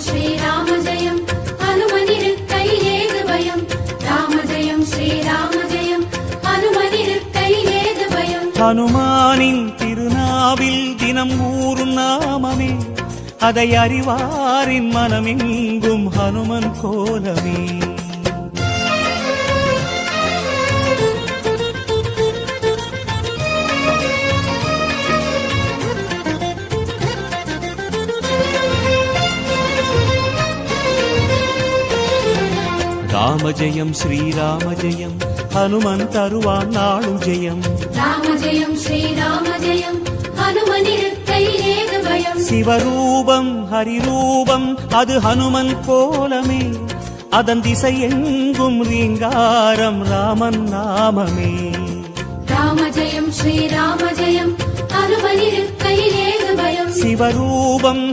ஜெயம் ஸ்ரீராம ஜெயம் ஹனுமனிருக்கை ஏது பயம் ராம ஜெயம் ஸ்ரீராம ஜெயம் ஹனுமனிருக்கை ஏது பயம் ஹனுமானின் திருநாவில் தினம் ஊறும் நாமமே அதை அறிவாரின் மனமெங்கும் ஹனுமன் கோலமே ராம ஜெயம் ஸ்ரீராம ஜெயம் ஹனுமன் தருவான் நாளும் ஜெயம் ராம ஜெயம் ஸ்ரீராம ஜெயம் ஹனுமனிருக்கை ஏது பயம் சிவரூபம் ஹரிரூபம் அது ஹனுமன் கோலமே அதன் திசை எங்கும் ரீங்காரம் ராமன் நாமமே ராம ஜெயம் ஸ்ரீராம ஜெயம் ஹனுமனிருக்கை ஏது பயம் சிவரூபம்